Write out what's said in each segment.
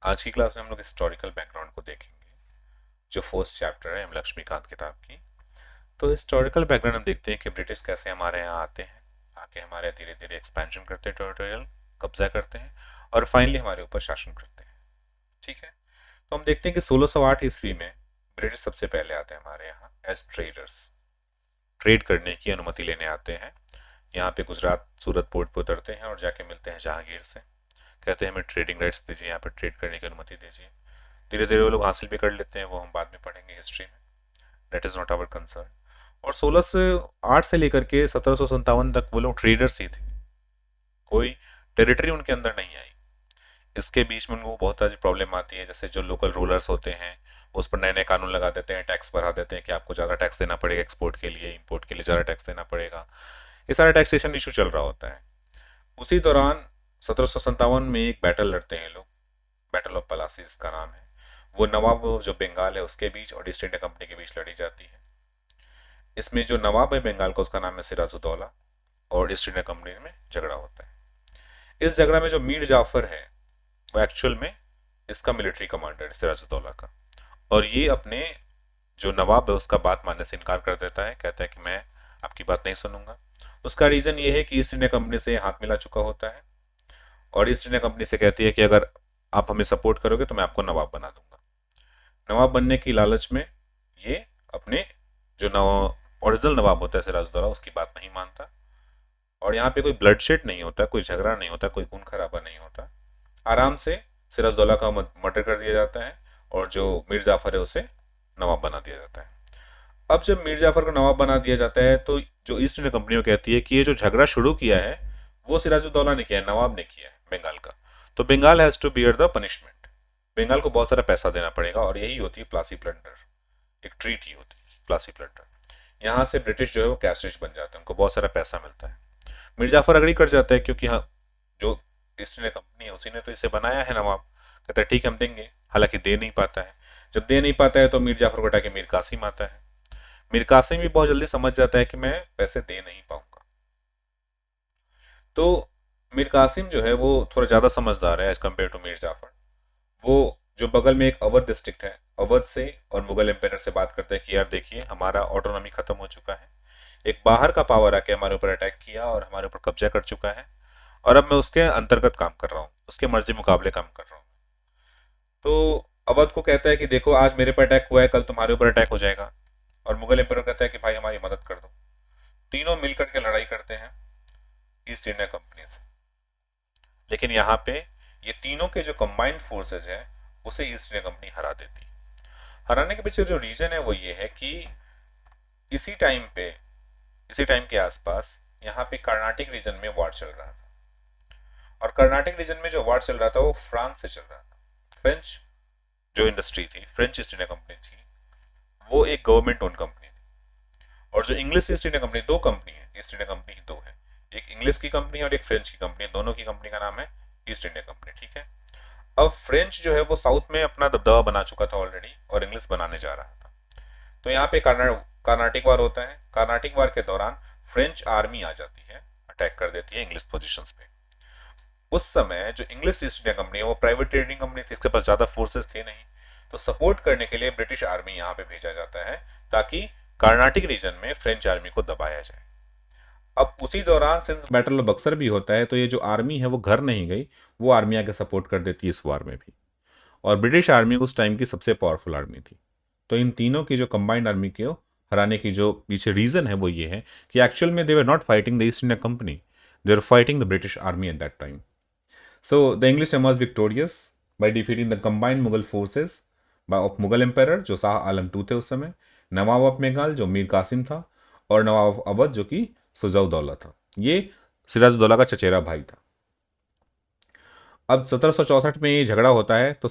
आज की क्लास में हम लोग हिस्टोरिकल बैकग्राउंड को देखेंगे, जो फर्स्ट चैप्टर है एम लक्ष्मीकांत किताब की। तो हिस्टोरिकल बैकग्राउंड हम देखते हैं कि ब्रिटिश कैसे हमारे यहाँ आते हैं, आके हमारे धीरे धीरे एक्सपेंशन करते हैं, टेरिटोरियल कब्जा करते हैं और फाइनली हमारे ऊपर शासन करते हैं। ठीक है, तो हम देखते हैं कि 1608 ईस्वी में ब्रिटिश सबसे पहले आते हैं हमारे यहाँ एज ट्रेडर्स। ट्रेड करने की अनुमति लेने आते हैं। यहाँ पे गुजरात सूरत पोर्ट पे उतरते हैं और जाके मिलते हैं जहांगीर से। कहते हैं हमें ट्रेडिंग राइट्स दीजिए, यहाँ पे ट्रेड करने की अनुमति दीजिए। धीरे धीरे वो लोग हासिल भी कर लेते हैं, वो हम बाद में पढ़ेंगे हिस्ट्री में। That is not our concern. और 1608 से लेकर के 1757 तक वो लोग ट्रेडर्स ही थे, कोई टेरिटरी उनके अंदर नहीं आई। इसके बीच में उनको बहुत सारी प्रॉब्लम आती है, जैसे जो लोकल रूलर्स होते हैं उस पर नए नए कानून लगा देते हैं, टैक्स बढ़ा देते हैं कि आपको ज़्यादा टैक्स देना पड़ेगा, एक्सपोर्ट के लिए इंपोर्ट के लिए ज़्यादा टैक्स देना पड़ेगा। ये सारा टैक्सेशन इशू चल रहा होता है। उसी दौरान 1757 में एक बैटल लड़ते हैं लोग, बैटल ऑफ पलासीज का नाम है। वो नवाब जो बंगाल है उसके बीच और ईस्ट इंडिया कंपनी के बीच लड़ी जाती है। इसमें जो नवाब है बंगाल का उसका नाम है सिराजुद्दौला, और ईस्ट इंडिया कंपनी में झगड़ा होता है। इस झगड़ा में जो मीर जाफर है वो एक्चुअल में इसका मिलिट्री कमांडर है सिराजुद्दौला का। और ये अपने जो नवाब है उसका बात मानने से इनकार कर देता है, कहता है कि मैं आपकी बात नहीं सुनूंगा। उसका रीजन ये है कि ईस्ट इंडिया कंपनी से हाथ मिला चुका होता है और ईस्ट इंडिया कंपनी से कहती है कि अगर आप हमें सपोर्ट करोगे तो मैं आपको नवाब बना दूंगा। नवाब बनने की लालच में ये अपने जो ओरिजिनल नवाब होता है सिराजुद्दौला उसकी बात नहीं मानता। और यहाँ पे कोई ब्लडशेड नहीं होता, कोई झगड़ा नहीं होता, कोई खून खराबा नहीं होता। आराम से सिराजुद्दौला का मर्डर कर दिया जाता है और जो मीर जाफर है उसे नवाब बना दिया जाता है। अब जब मीर जाफर को नवाब बना दिया जाता है तो जो ईस्ट इंडिया कंपनी कहती है कि ये जो झगड़ा शुरू किया है वो सिराजुद्दौला ने किया है, नवाब ने किया है बंगाल का। तो Bengal has to bear the punishment. Bengal को बहुत सारा पैसा देना पड़ेगा और यही होती है प्लासी प्लंडर, एक ट्रीटी होती है प्लासी प्लंडर। यहाँ से ब्रिटिश जो है वो कैश रिच बन जाते हैं, उनको बहुत सारा पैसा मिलता है। मीर जाफर अग्री कर जाता है क्योंकि हाँ, जो ईस्ट इंडिया कंपनी है उसी ने तो इसे बनाया है नवाब। कहता है ठीक है हम देंगे, हालांकि दे नहीं पाता है। जब दे नहीं पाता है तो मीर जाफर को हटा के मीर कासिम आता है। मीर कासिम भी बहुत जल्दी समझ जाता है कि मैं पैसे दे नहीं पाऊंगा। तो मीर कासिम जो है वो थोड़ा ज्यादा समझदार है as compare to Mir Jafar. वो जो बगल में एक अवध डिस्ट्रिक्ट है, अवध से और मुगल एम्पायर से बात करते हैं कि यार देखिए हमारा ऑटोनॉमी खत्म हो चुका है, एक बाहर का पावर आके हमारे ऊपर अटैक किया और हमारे ऊपर कब्जा कर चुका है, और अब मैं उसके अंतर्गत काम कर रहा हूँ, उसके मर्जी मुकाबले काम कर रहा हूँ। तो अवध को कहता है कि देखो आज मेरे पर अटैक हुआ है, कल तुम्हारे ऊपर अटैक हो जाएगा। और मुगल एम्पायर कहता है कि भाई हमारी मदद कर दो। तीनों मिलकर के लड़ाई करते हैं ईस्ट इंडिया कंपनी से। लेकिन यहाँ पे ये तीनों के जो कंबाइंड फोर्सेज है उसे ईस्ट इंडिया कंपनी हरा देती है। हराने के पीछे जो रीजन है वो ये है कि इसी टाइम पे, इसी टाइम के आसपास यहाँ पे कर्नाटक रीजन में वॉर चल रहा था। और कर्नाटक रीजन में जो वॉर चल रहा था वो फ्रांस से चल रहा था। फ्रेंच जो इंडस्ट्री थी, फ्रेंच ईस्ट इंडिया कंपनी थी, वो एक गवर्नमेंट ओन कंपनी थी। और जो इंग्लिश ईस्ट इंडिया कंपनी, दो कंपनी है ईस्ट इंडिया कंपनी की, दो है, एक इंग्लिश की कंपनी और एक फ्रेंच की कंपनी, दोनों की कंपनी का नाम है ईस्ट इंडिया कंपनी। ठीक है, अब फ्रेंच जो है वो साउथ में अपना दबदबा बना चुका था ऑलरेडी और इंग्लिश बनाने जा रहा था। तो यहाँ पे कर्नाटिक वार होता है। कर्नाटिक वार के दौरान फ्रेंच आर्मी आ जाती है, अटैक कर देती है इंग्लिश पोजीशंस पे। उस समय जो इंग्लिश ईस्ट इंडिया कंपनी है वो प्राइवेट ट्रेडिंग कंपनी थी, इसके पास ज्यादा फोर्सेस थे नहीं। तो सपोर्ट करने के लिए ब्रिटिश आर्मी यहाँ पे भेजा जाता है ताकि कर्नाटक रीजन में फ्रेंच आर्मी को दबाया जाए। अब उसी दौरान सिंस बैटल ऑफ बक्सर भी होता है तो ये जो आर्मी है वो घर नहीं गई, वो आर्मी आके सपोर्ट कर देती है इस वार में भी। और ब्रिटिश आर्मी उस टाइम की सबसे पावरफुल आर्मी थी। तो इन तीनों की जो कंबाइंड आर्मी को हराने की जो पीछे रीजन है वो ये है कि एक्चुअल में they were not fighting the East India company, they were fighting the British army at that time. So the English emerged victorious by defeating the combined Mughal forces of Mughal Emperor जो Shah Alam to थे उस समय, नवाब of Bengal जो मीर कासिम था, और नवाब of Awadh जो कि सुजाउद्दौला था। ये सिराजुद्दौला का चचेरा भाई था। अब 1764 में ये झगड़ा होता है तो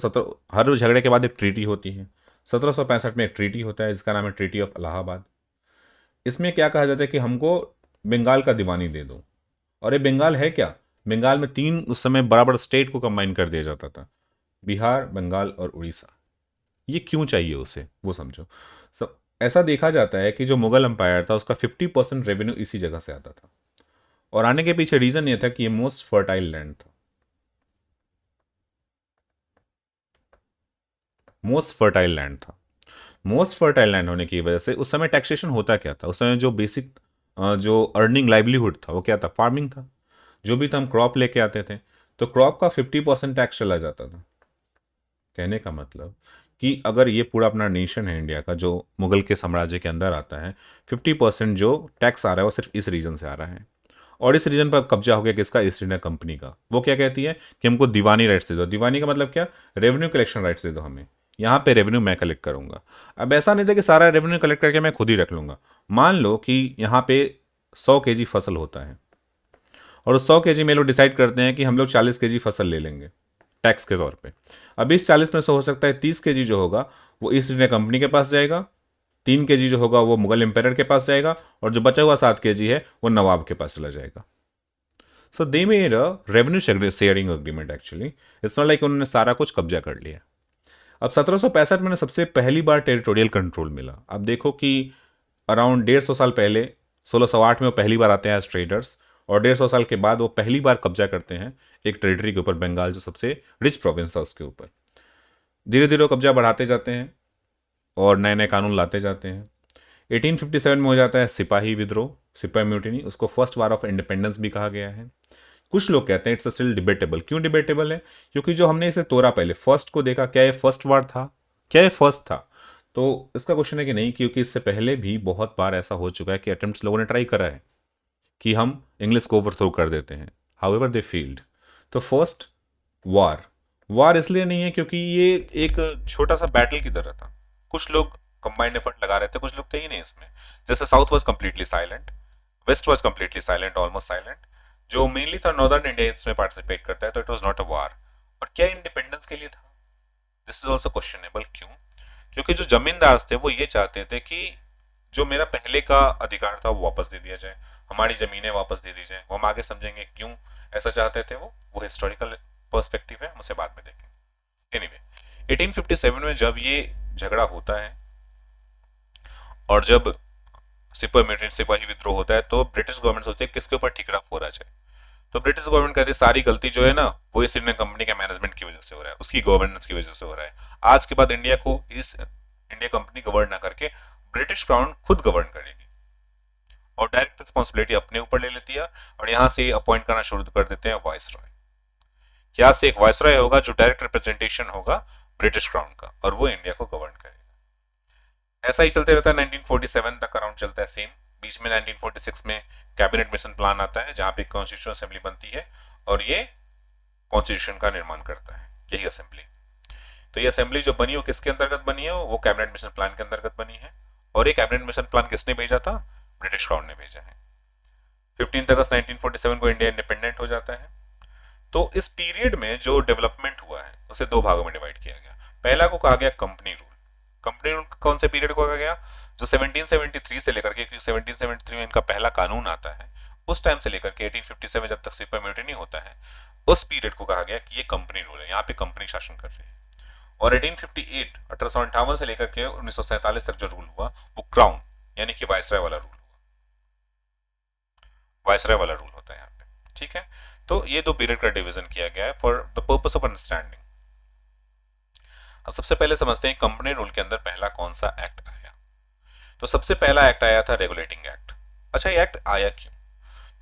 हर झगड़े के बाद एक ट्रीटी होती है। 1765 में एक ट्रीटी होता है जिसका नाम है ट्रीटी ऑफ इलाहाबाद। इसमें क्या कहा जाता है कि हमको बंगाल का दीवानी दे दो। और ये बंगाल है क्या, बंगाल में तीन उस समय बड़ा बड़ा स्टेट को कंबाइन कर दिया जाता था, बिहार, बंगाल और उड़ीसा। ये क्यों चाहिए उसे वो समझो। सब ऐसा देखा जाता है कि जो मुगल अंपायर था उसका 50% रेवेन्यू इसी जगह से आता था। और आने के पीछे रीजन ये था कि ये मोस्ट फर्टाइल लैंड था। मोस्ट फर्टाइल लैंड था। मोस्ट फर्टाइल लैंड होने की वजह से उस समय टैक्सेशन होता क्या था, उस समय जो बेसिक जो अर्निंग लाइवलीहुड था वो क्या था, फार्मिंग था। जो भी हम क्रॉप लेके आते थे तो क्रॉप का 50% टैक्स चला जाता था। कहने का मतलब कि अगर ये पूरा अपना नेशन है इंडिया का जो मुगल के साम्राज्य के अंदर आता है, 50% जो टैक्स आ रहा है वो सिर्फ इस रीजन से आ रहा है। और इस रीजन पर कब्जा हो गया किसका, ईस्ट इंडिया कंपनी का। वो क्या कहती है कि हमको दीवानी राइट्स दे दो। दीवानी का मतलब क्या, रेवेन्यू कलेक्शन राइट्स दे दो हमें, यहाँ पे रेवेन्यू मैं कलेक्ट करूंगा। अब ऐसा नहीं था कि सारा रेवेन्यू कलेक्ट करके मैं खुद ही रख लूंगा। मान लो कि यहाँ पे 100 kg फसल होता है और उस 100 kg में लोग डिसाइड करते हैं कि हम लोग 40 kg फसल ले लेंगे टैक्स के तौर पे। अब इस 40 में से हो सकता है 30 kg जो होगा वो ईस्ट इंडिया कंपनी के पास जाएगा, 3 kg जो होगा वो मुगल एम्पायर के पास जाएगा, और जो बचा हुआ 7 kg है वो नवाब के पास चला जाएगा। So they made a revenue sharing agreement actually. It's not like उन्होंने सारा कुछ कब्जा कर लिया। अब 1765 में सबसे पहली बार टेरिटोरियल कंट्रोल मिला। अब देखो कि अराउंड 150 साल पहले 1608 में वो पहली बार आते हैं एज ट्रेडर्स, और 150 साल के बाद वो पहली बार कब्जा करते हैं एक टेरिटरी के ऊपर, बंगाल जो सबसे रिच प्रोविंस था उसके ऊपर। धीरे धीरे वो कब्जा बढ़ाते जाते हैं और नए नए कानून लाते जाते हैं। 1857 में हो जाता है सिपाही विद्रोह, सिपाही म्यूटिनी, उसको फर्स्ट वार ऑफ इंडिपेंडेंस भी कहा गया है। कुछ लोग कहते हैं इट्स स्टिल डिबेटेबल। क्यों डिबेटेबल है, क्योंकि जो हमने इसे तोड़ा पहले फर्स्ट को देखा, क्या ये फर्स्ट वार था, क्या ये फर्स्ट था, तो इसका क्वेश्चन है कि नहीं, क्योंकि इससे पहले भी बहुत बार ऐसा हो चुका है कि अटेम्प्ट्स लोगों ने ट्राई करा है कि हम इंग्लिश को ओवरथ्रो कर देते हैं, हाउएवर दे फील्ड। तो फर्स्ट वार, वार इसलिए नहीं है क्योंकि ये एक छोटा सा बैटल की तरह था। कुछ लोग कंबाइंड एफर्ट लगा रहे थे, कुछ लोग थे ही नहीं इसमें। जैसे south was completely silent, west was completely silent, almost silent. जो मेनली था नॉर्दर्न इंडिया इसमें पार्टिसिपेट करता है, तो it was not a war. और क्या इंडिपेंडेंस के लिए था, दिस इज ऑल्सो क्वेश्चनेबल। क्यों, क्योंकि जो जमींदार थे वो ये चाहते थे कि जो मेरा पहले का अधिकार था वो वापस दे दिया जाए, हमारी जमीनें वापस दे दी जाए। वो हम आगे समझेंगे क्यों ऐसा चाहते थे वो हिस्टोरिकल पर्सपेक्टिव है, हम उसे बाद में देखेंगे। एनीवे 1857 में जब ये झगड़ा होता है और जब सिपाही विद्रोह होता है, तो ब्रिटिश गवर्नमेंट सोचती है किसके ऊपर ठिकरा फोड़ा जाए। तो ब्रिटिश गवर्नमेंट कहती है सारी गलती जो है ना वो इस इंडियन कंपनी के मैनेजमेंट की वजह से हो रहा है, उसकी गवर्नेंस की वजह से हो रहा है। आज के बाद इंडिया को इस इंडिया कंपनी गवर्न ना करके ब्रिटिश क्राउन खुद गवर्न करेगी और डायरेक्ट रिस्पॉन्सिबिलिटी अपने ऊपर ले लेती है। और यहां से अपॉइंट करना शुरू कर देते हैं वाइस रॉय। यहाँ से एक वाइस रॉय होगा जो डायरेक्ट रिप्रेजेंटेशन होगा ब्रिटिश क्राउन का, और वो इंडिया को गवर्न करेगा। ऐसा ही चलते रहता है 1947 तक अराउंड चलता है सेम। बीच में 1946 में कैबिनेट मिशन प्लान आता है जहां पे कॉन्स्टिट्यूशन असेंबली बनती है और ये कॉन्स्टिट्यूशन का निर्माण करता है, यही असेंबली। तो ये असेंबली जो बनी वो किसके अंतर्गत बनी है, वो कैबिनेट मिशन प्लान के अंतर्गत बनी है। और ये कैबिनेट मिशन प्लान किसने भेजा था, ब्रिटिश क्राउन ने भेजा है। 15 अगस्त 1947 को इंडिया इंडिपेंडेंट हो जाता है। तो इस पीरियड में जो डेवलपमेंट हुआ है उसे दो भागों में डिवाइड किया गया। पहला को कहा गया कंपनी रूल। कंपनी रूल कौन से पीरियड को कहा गया, जो 1773 से लेकर के, क्योंकि 1773 में इनका पहला कानून आता है, उस टाइम से लेकर के 1857 जब तक सिपाही म्यूटिनी होता है, उस पीरियड को कहा गया कि ये कंपनी रूल है, यहाँ पे कंपनी शासन कर रही है। और 1858 1858 से लेकर के 1947 तक जो रूल हुआ वो क्राउन यानी कि वायसराय वाला रूल हुआ, वायसराय वाला रूल होता है यहाँ पे। ठीक है, तो ये दो पीरियड का डिवीजन किया गया है for the purpose of understanding. अब सबसे पहले समझते हैं कंपनी रूल के अंदर पहला कौन सा एक्ट आया। तो सबसे पहला एक्ट आया था रेगुलेटिंग एक्ट। अच्छा, ये एक्ट आया क्यों,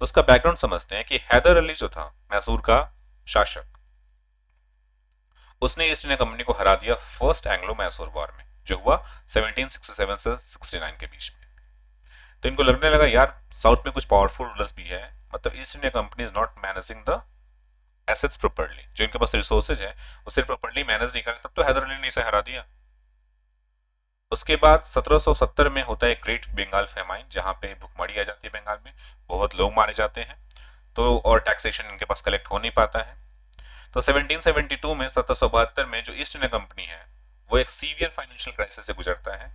तो उसका बैकग्राउंड समझते हैं कि हैदर अली जो था मैसूर का शासक, उसने ईस्ट इंडिया कंपनी को हरा दिया फर्स्ट एंग्लो मैसूर वॉर में, जो हुआ 1767 से 69 के बीच में। तो इनको लगने लगा यार साउथ में कुछ पावरफुल रूलर्स भी है, मतलब east India company is not managing the assets properly, जो इनके पास रिसोर्सेज है उसे प्रॉपर्ली मैनेज नहीं कर, तब तो हैदर अली ने इसे हरा दिया। उसके बाद 1770 में होता है ग्रेट बंगाल फेमाइन, जहां पे भुखमरी आ जाती है बंगाल में, बहुत लोग मारे जाते हैं, तो और टैक्सेशन इनके पास कलेक्ट हो नहीं पाता है। तो 1772 में 1772 में जो ईस्ट इंडिया कंपनी है वो एक सीवियर फाइनेंशियल क्राइसिस से गुजरता है,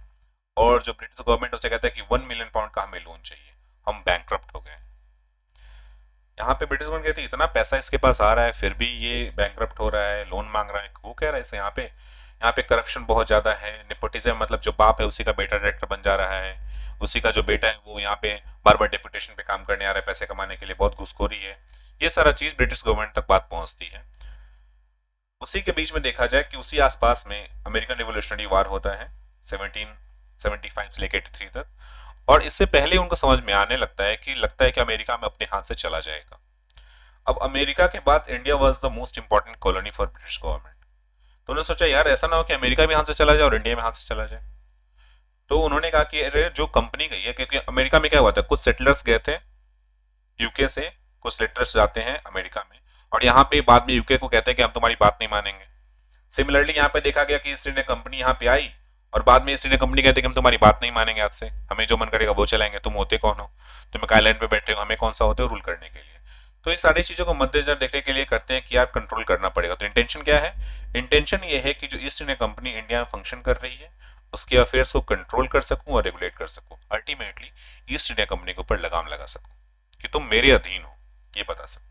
और जो ब्रिटिश गवर्नमेंट उसे कहता है कि 1 मिलियन पाउंड का हमें लोन चाहिए, हम बैंकक्रप्ट हो गए। यहाँ पे ब्रिटिश गवर्नमेंट कहती है इतना पैसा इसके पास आ रहा है फिर भी ये बैंकक्रप्ट हो रहा है, लोन मांग रहा है, वो कह रहा है इसे यहाँ पे करप्शन बहुत ज्यादा है, नेपोटिज्म, मतलब जो बाप है उसी का बेटा डायरेक्टर बन जा रहा है, उसी का जो बेटा है वो यहाँ पे बार बार डेपुटेशन पे काम करने आ रहा है पैसे कमाने के लिए, बहुत घुसखोरी है। ये सारा चीज ब्रिटिश गवर्नमेंट तक बात पहुंचती है। उसी के बीच में देखा जाए कि उसी आसपास में अमेरिकन रिवोल्यूशनरी वार होता है 1775 से लेकर 83 तक। और इससे पहले उनको समझ में आने लगता है कि अमेरिका में अपने हाथ से चला जाएगा। अब अमेरिका के बाद India was the most important colony for British government. तो उन्होंने सोचा यार ऐसा ना हो कि अमेरिका भी हाथ से चला जाए और इंडिया में हाथ से चला जाए। तो उन्होंने कहा कि अरे जो कंपनी गई है, क्योंकि अमेरिका में क्या हुआ था, कुछ सेटलर्स गए थे यूके से, कुछ सेटलर्स जाते हैं अमेरिका में और यहाँ पे बाद में यूके को कहते हैं कि हम तुम्हारी बात नहीं मानेंगे। सिमिलरली यहाँ पे देखा गया कि ईस्ट इंडिया कंपनी यहाँ पे आई और बाद में ईस्ट इंडिया कंपनी कहते हैं कि हम तुम्हारी बात नहीं मानेंगे, आज से हमें जो मन करेगा वो चलाएंगे, तुम होते कौन हो, तुम एक आइलैंड पे बैठे हो, हमें कौन सा होते हो रूल करने के लिए। तो ये सारी चीजों को मद्देनजर देखने के लिए करते हैं कि यार कंट्रोल करना पड़ेगा। तो इंटेंशन क्या है? इंटेंशन ये है कि जो ईस्ट इंडिया कंपनी इंडिया में फंक्शन कर रही है उसके अफेयर्स को कंट्रोल कर सकूं और रेगुलेट कर सकूं, अल्टीमेटली ईस्ट इंडिया कंपनी के ऊपर लगाम लगा सकूं कि तुम मेरे अधीन हो, ये बता सकूं।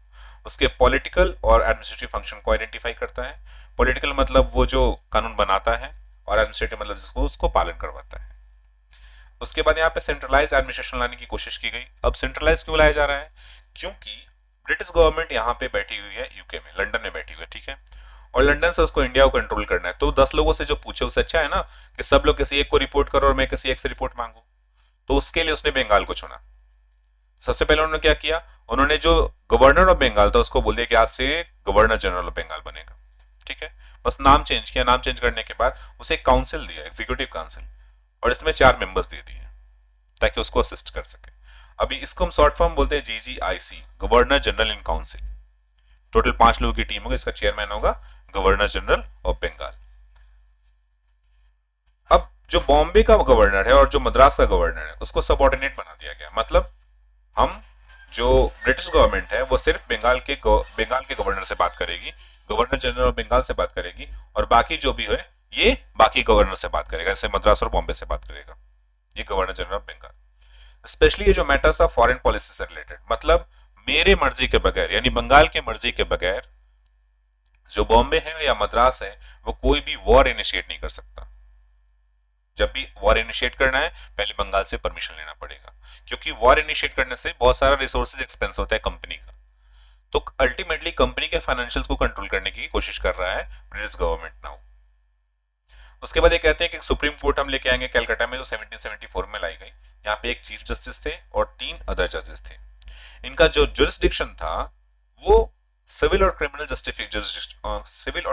उसके पॉलिटिकल और एडमिनिस्ट्रेटिव फंक्शन को आइडेंटिफाई करता है। पॉलिटिकल मतलब वो जो कानून बनाता है और एडमिनिस्ट्रेटिव मतलब जिसको उसको पालन करवाता है। उसके बाद यहाँ पे सेंट्रलाइज एडमिनिस्ट्रेशन लाने की कोशिश की गई। अब सेंट्रलाइज क्यों लाया जा रहा है? क्योंकि ब्रिटिश गवर्नमेंट यहाँ पे बैठी हुई है यूके में, लंदन में बैठी हुई है, ठीक है, और लंदन से उसको इंडिया को कंट्रोल करना है। तो 10 लोगों से जो पूछे उससे अच्छा है ना कि सब लोग किसी एक को रिपोर्ट करो और मैं किसी एक से रिपोर्ट मांगू। तो उसके लिए उसने बंगाल को चुना। सबसे पहले उन्होंने क्या किया, उन्होंने जो गवर्नर ऑफ बंगाल था उसको बोल दिया कि आज से गवर्नर जनरल ऑफ बंगाल बनेगा, ठीक है, बस नाम चेंज किया। नाम चेंज करने के बाद उसे काउंसिल दिया, एग्जीक्यूटिव काउंसिल, और इसमें 4 मेंबर्स दे दिए ताकि उसको असिस्ट कर सके। अभी इसको हम शॉर्ट फॉर्म बोलते हैं GGIC, governor general in council. Total 5 लोगों की टीम होगी, इसका चेयरमैन होगा गवर्नर जनरल ऑफ बंगाल। अब जो बॉम्बे का गवर्नर है और जो मद्रास का गवर्नर है उसको सबऑर्डिनेट बना दिया गया। मतलब हम जो ब्रिटिश गवर्नमेंट है वो सिर्फ बंगाल के गवर्नर से बात करेगी, गवर्नर जनरल ऑफ बंगाल से बात करेगी, और बाकी जो भी है ये बाकी गवर्नर से बात करेगा, जैसे मद्रास और बॉम्बे से बात करेगा ये governor general of Bengal. Specially ये जो मैटर्स था फॉरेन पॉलिसी से रिलेटेड, मतलब मेरे मर्जी के बगैर, यानी बंगाल के मर्जी के बगैर जो बॉम्बे है या मद्रास है वो कोई भी वॉर इनिशिएट नहीं कर सकता। जब भी वॉर इनिशिएट करना है पहले बंगाल से परमिशन लेना पड़ेगा, क्योंकि वॉर इनिशिएट करने से बहुत सारा रिसोर्सेज एक्सपेंस होता है कंपनी का। तो अल्टीमेटली कंपनी के फाइनेंशियल को कंट्रोल करने की कोशिश कर रहा है ब्रिटिश गवर्नमेंट नाउ। उसके बाद ये कहते हैं कि सुप्रीम कोर्ट हम लेके आएंगे कलकत्ता में, जो 1774 में लाई गई। यहाँ पे एक चीफ जस्टिस थे और 3 अदर जजेस थे। इनका जो जुरिस्डिक्शन था वो सिविल और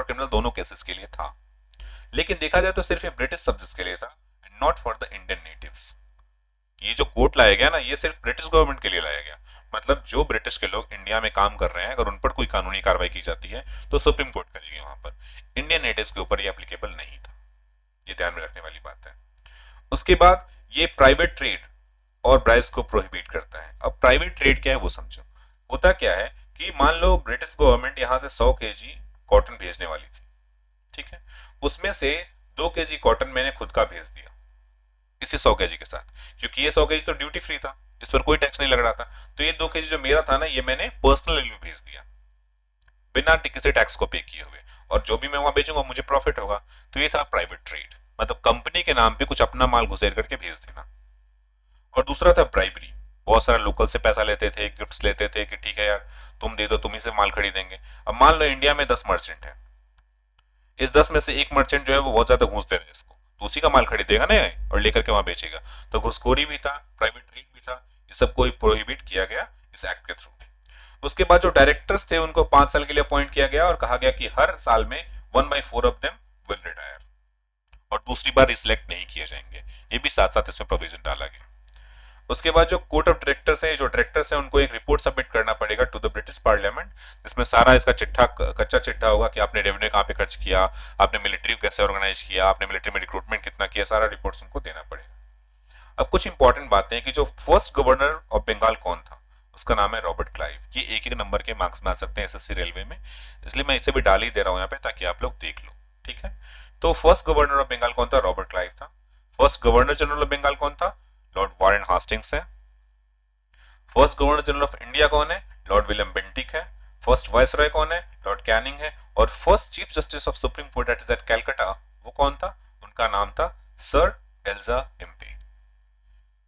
क्रिमिनल दोनों केसेस के लिए था, लेकिन देखा जाए तो सिर्फ ये ब्रिटिश सब्जेक्ट्स के लिए था, not for the Indian natives. ये जो कोर्ट लाया गया ना ये सिर्फ ब्रिटिश गवर्नमेंट के लिए लाया गया। मतलब जो ब्रिटिश के लोग इंडिया में काम कर रहे हैं अगर उन पर कोई कानूनी कार्रवाई की जाती है तो सुप्रीम कोर्ट करेगी वहां पर। इंडियन नेटिव्स के ऊपर ये एप्लीकेबल नहीं था, ये ध्यान में रखने वाली बात है। उसके बाद ये प्राइवेट ट्रेड और ब्राइब्स को प्रोहिबिट करता है। अब प्राइवेट ट्रेड क्या है वो समझो। होता क्या है कि मान लो ब्रिटिश गवर्नमेंट यहां से 100 केजी कॉटन भेजने वाली थी, ठीक है, उसमें से 2 केजी कॉटन मैंने खुद का भेज दिया इसी 100 केजी के साथ, क्योंकि ये 100 केजी तो ड्यूटी फ्री था, इस पर कोई टैक्स नहीं लग रहा था। तो ये 2 केजी जो मेरा था ना ये मैंने पर्सनली भेज दिया बिना किसी टैक्स को पे किए हुए, और जो भी मैं वहां बेचूंगा मुझे प्रॉफिट होगा। तो ये था प्राइवेट ट्रेड, मतलब कंपनी के नाम पे कुछ अपना माल घुसेर करके भेज देना। और दूसरा था ब्राइबरी। बहुत सारे लोकल से पैसा लेते थे, गिफ्ट्स लेते थे कि ठीक है यार तुम दे दो, तुम ही से माल खरीदेंगे। अब मान लो इंडिया में 10 मर्चेंट है, इस 10 में से एक मर्चेंट जो है वो बहुत ज्यादा घूस दे रहे हैं इसको, तो उसी का माल खरीदेगा ना और लेकर के वहां बेचेगा। तो घुसखोरी भी था, प्राइवेट ट्रेड भी था, ये सब को प्रोहिबिट किया गया इस एक्ट के थ्रू। उसके बाद जो डायरेक्टर्स थे उनको 5 साल के लिए अपॉइंट किया गया और कहा गया कि हर साल में 1/4 ऑफ देम विल रिटायर और दूसरी बार रिसिलेक्ट नहीं किए जाएंगे। ये भी साथ साथ इसमें प्रोविजन डाला गया। उसके बाद जो कोर्ट ऑफ डायरेक्टर्स है, जो डायरेक्टर्स है उनको एक रिपोर्ट सबमिट करना पड़ेगा टू द ब्रिटिश पार्लियामेंट, जिसमें सारा इसका चिट्ठा, कच्चा चिट्ठा होगा कि आपने रेवेन्यू कहाँ पे खर्च किया, आपने मिलिट्री कैसे ऑर्गेनाइज किया, आपने मिलिट्री में रिक्रूटमेंट कितना किया, सारा रिपोर्ट्स उनको देना पड़ेगा। अब कुछ इंपॉर्टेंट बातें हैं कि जो फर्स्ट गवर्नर ऑफ बंगाल कौन था, उसका नाम है रॉबर्ट क्लाइव। ये एक नंबर के मार्क्स में आ सकते हैं एसएससी रेलवे में, इसलिए मैं इसे भी डाल ही दे रहा हूँ यहाँ पे ताकि आप लोग देख लो, ठीक है। तो फर्स्ट गवर्नर ऑफ बंगाल कौन था? रॉबर्ट क्लाइव था। First governor general of Bengal कौन था? लॉर्ड वारेन हास्टिंग्स है। First governor general of India कौन है? लॉर्ड विलियम बेंटिक है। फर्स्ट वाइसरॉय कौन है? लॉर्ड कैनिंग है। और first chief justice of supreme court that is at Calcutta, वो कौन था? उनका नाम था सर एल्जा इम्पे।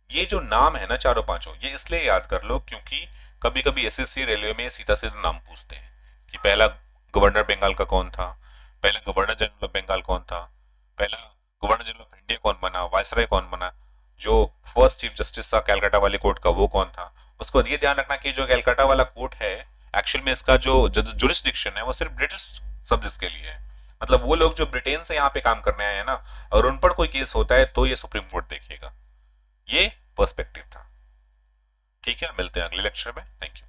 ये जो नाम है ना चारों पांचों, ये इसलिए याद कर लो क्योंकि कभी कभी एसएससी रेलवे में सीधा सीधा नाम पूछते हैं कि पहला गवर्नर बंगाल का कौन था, पहला गवर्नर जनरल ऑफ बंगाल कौन था, पहला गवर्नर जनरल ऑफ इंडिया कौन बना, वायसराय कौन बना, जो फर्स्ट चीफ जस्टिस था कैलकाटा वाली कोर्ट का वो कौन था। उसको ये ध्यान रखना कि जो कैलकाटा वाला कोर्ट है एक्चुअल में इसका जो जुरिस्डिक्शन है वो सिर्फ ब्रिटिश सब्जेक्ट्स के लिए है। मतलब वो लोग जो ब्रिटेन से यहाँ पे काम करने आए हैं ना, और उन पर कोई केस होता है तो ये सुप्रीम कोर्ट देखेगा। ये पर्सपेक्टिव था। ठीक है, मिलते हैं अगले लेक्चर में। Thank you.